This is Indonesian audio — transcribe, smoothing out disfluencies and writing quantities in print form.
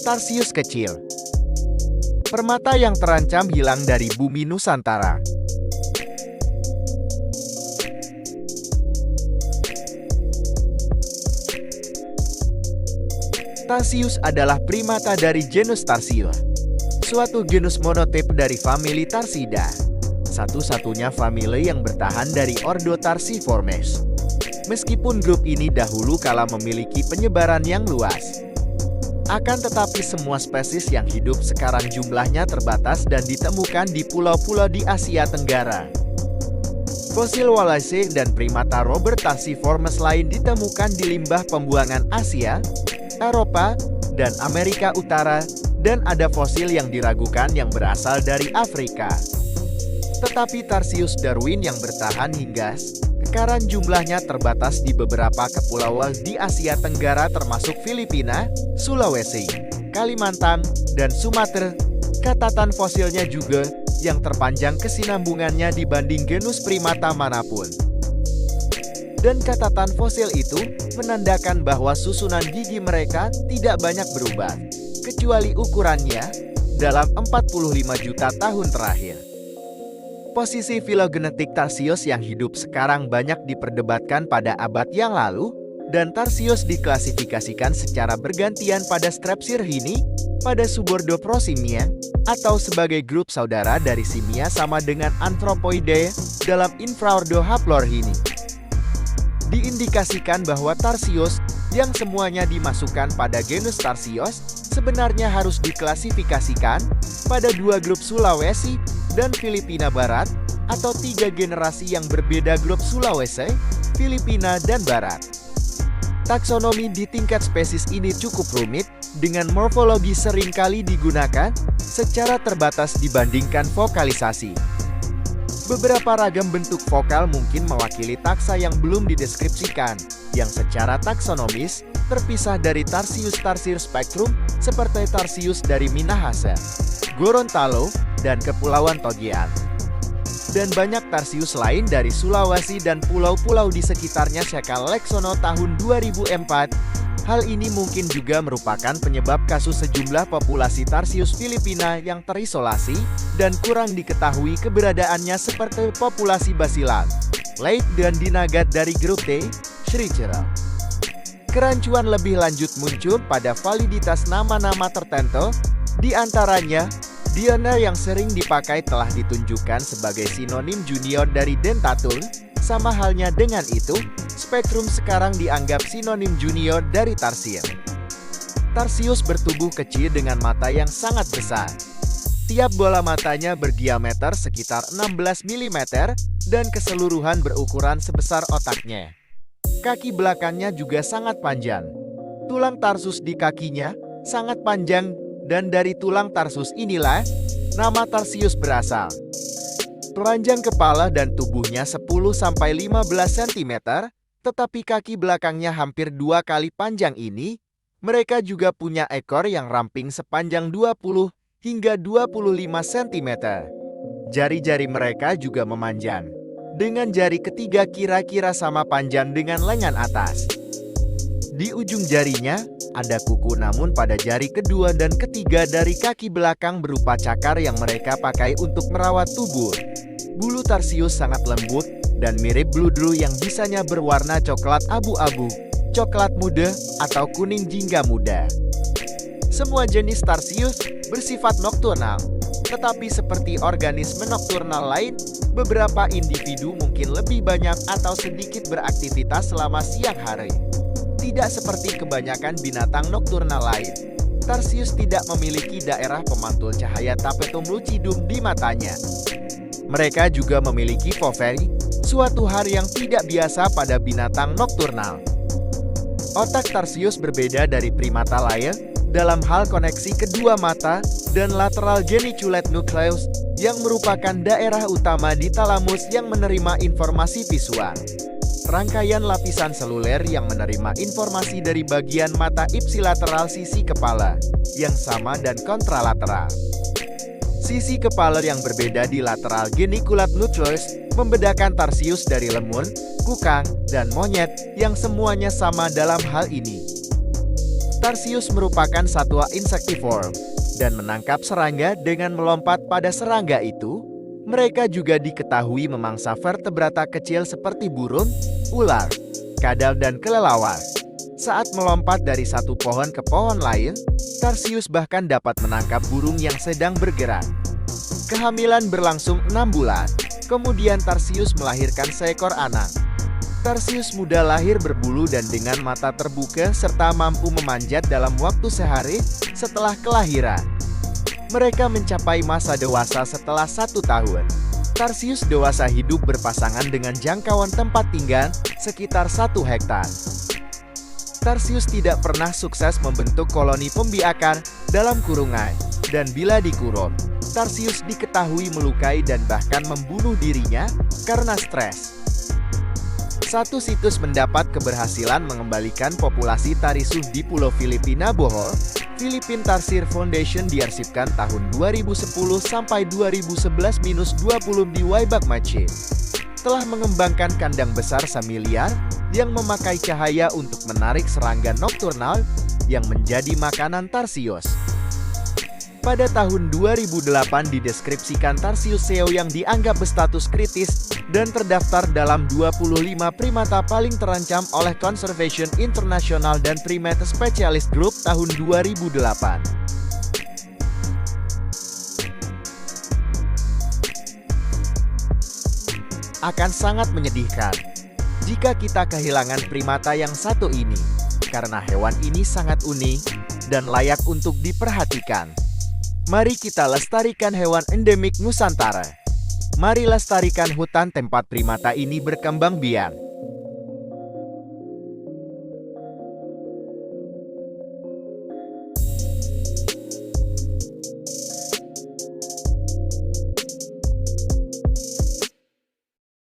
Tarsius kecil. Permata yang terancam hilang dari bumi Nusantara. Tarsius adalah primata dari genus Tarsius, suatu genus monotipe dari famili Tarsidae, satu-satunya famili yang bertahan dari ordo Tarsiformes. Meskipun grup ini dahulu kala memiliki penyebaran yang luas, akan tetapi semua spesies yang hidup sekarang jumlahnya terbatas dan ditemukan di pulau-pulau di Asia Tenggara. Fosil Wallace dan primata Robert Tarsiformes lain ditemukan di limbah pembuangan Asia, Eropa, dan Amerika Utara, dan ada fosil yang diragukan yang berasal dari Afrika. Tetapi Tarsius Darwin yang bertahan hingga sekarang jumlahnya terbatas di beberapa kepulauan di Asia Tenggara termasuk Filipina, Sulawesi, Kalimantan, dan Sumatera. Catatan fosilnya juga yang terpanjang kesinambungannya dibanding genus primata manapun. Dan catatan fosil itu menandakan bahwa susunan gigi mereka tidak banyak berubah, kecuali ukurannya dalam 45 juta tahun terakhir. Posisi filogenetik Tarsius yang hidup sekarang banyak diperdebatkan pada abad yang lalu, dan Tarsius diklasifikasikan secara bergantian pada Strepsirrhini, pada Subordoprosimia, atau sebagai grup saudara dari Simia sama dengan Anthropoideae dalam infraordo Haplorhini. Diindikasikan bahwa Tarsius yang semuanya dimasukkan pada genus Tarsius sebenarnya harus diklasifikasikan pada dua grup Sulawesi dan Filipina Barat, atau tiga generasi yang berbeda grup Sulawesi, Filipina, dan Barat. Taksonomi di tingkat spesies ini cukup rumit, dengan morfologi seringkali digunakan secara terbatas dibandingkan vokalisasi. Beberapa ragam bentuk vokal mungkin mewakili taksa yang belum dideskripsikan, yang secara taksonomis terpisah dari Tarsius tarsir spektrum, seperti Tarsius dari Minahasa, Gorontalo, dan Kepulauan Togian. Dan banyak Tarsius lain dari Sulawesi dan pulau-pulau di sekitarnya Sekal Leksono tahun 2004. Hal ini mungkin juga merupakan penyebab kasus sejumlah populasi Tarsius Filipina yang terisolasi dan kurang diketahui keberadaannya seperti populasi Basilan, Leit, dan Dinagat dari grup T, Schrichera. Kerancuan lebih lanjut muncul pada validitas nama-nama tertentu, di antaranya Diana yang sering dipakai telah ditunjukkan sebagai sinonim junior dari Dentatul. Sama halnya dengan itu, spektrum sekarang dianggap sinonim junior dari Tarsius. Tarsius bertubuh kecil dengan mata yang sangat besar. Tiap bola matanya berdiameter sekitar 16 mm dan keseluruhan berukuran sebesar otaknya. Kaki belakangnya juga sangat panjang. Tulang tarsus di kakinya sangat panjang, dan dari tulang tarsus inilah nama Tarsius berasal. Panjang kepala dan tubuhnya 10–15 cm, tetapi kaki belakangnya hampir 2 kali panjang ini. Mereka juga punya ekor yang ramping sepanjang 20 hingga 25 cm. Jari-jari mereka juga memanjang, dengan jari ketiga kira-kira sama panjang dengan lengan atas. Di ujung jarinya ada kuku, namun pada jari kedua dan ketiga dari kaki belakang berupa cakar yang mereka pakai untuk merawat tubuh. Bulu Tarsius sangat lembut dan mirip bludru yang bisanya berwarna coklat abu-abu, coklat muda, atau kuning jingga muda. Semua jenis Tarsius bersifat nokturnal, tetapi seperti organisme nokturnal lain, beberapa individu mungkin lebih banyak atau sedikit beraktivitas selama siang hari. Tidak seperti kebanyakan binatang nokturnal lain, Tarsius tidak memiliki daerah pemantul cahaya tapetum lucidum di matanya. Mereka juga memiliki fovea, suatu hal yang tidak biasa pada binatang nokturnal. Otak Tarsius berbeda dari primata lain dalam hal koneksi kedua mata dan lateral geniculate nucleus, yang merupakan daerah utama di talamus yang menerima informasi visual. Rangkaian lapisan seluler yang menerima informasi dari bagian mata ipsilateral sisi kepala, yang sama dan kontralateral. Sisi kepala yang berbeda di lateral geniculate nucleus membedakan Tarsius dari lemur, kukang, dan monyet yang semuanya sama dalam hal ini. Tarsius merupakan satwa insektivore dan menangkap serangga dengan melompat pada serangga itu. Mereka juga diketahui memangsa vertebrata kecil seperti burung, ular, kadal, dan kelelawar. Saat melompat dari satu pohon ke pohon lain, Tarsius bahkan dapat menangkap burung yang sedang bergerak. Kehamilan berlangsung 6 bulan, kemudian Tarsius melahirkan seekor anak. Tarsius muda lahir berbulu dan dengan mata terbuka serta mampu memanjat dalam waktu sehari setelah kelahiran. Mereka mencapai masa dewasa setelah 1 tahun. Tarsius dewasa hidup berpasangan dengan jangkauan tempat tinggal sekitar 1 hektar. Tarsius tidak pernah sukses membentuk koloni pembiakan dalam kurungan, dan bila dikurung, Tarsius diketahui melukai dan bahkan membunuh dirinya karena stres. Satu situs mendapat keberhasilan mengembalikan populasi tarsius di Pulau Filipina Bohol. Philippine Tarsier Foundation diarsipkan tahun 2010 sampai 2011-20 di Wai박 Mache. Telah mengembangkan kandang besar samiliar yang memakai cahaya untuk menarik serangga nokturnal yang menjadi makanan Tarsius. Pada tahun 2008 dideskripsikan Tarsius seo yang dianggap berstatus kritis dan terdaftar dalam 25 primata paling terancam oleh Conservation International dan Primate Specialist Group tahun 2008. Akan sangat menyedihkan jika kita kehilangan primata yang satu ini, karena hewan ini sangat unik dan layak untuk diperhatikan. Mari kita lestarikan hewan endemik Nusantara. Mari lestarikan hutan tempat primata ini berkembang biak.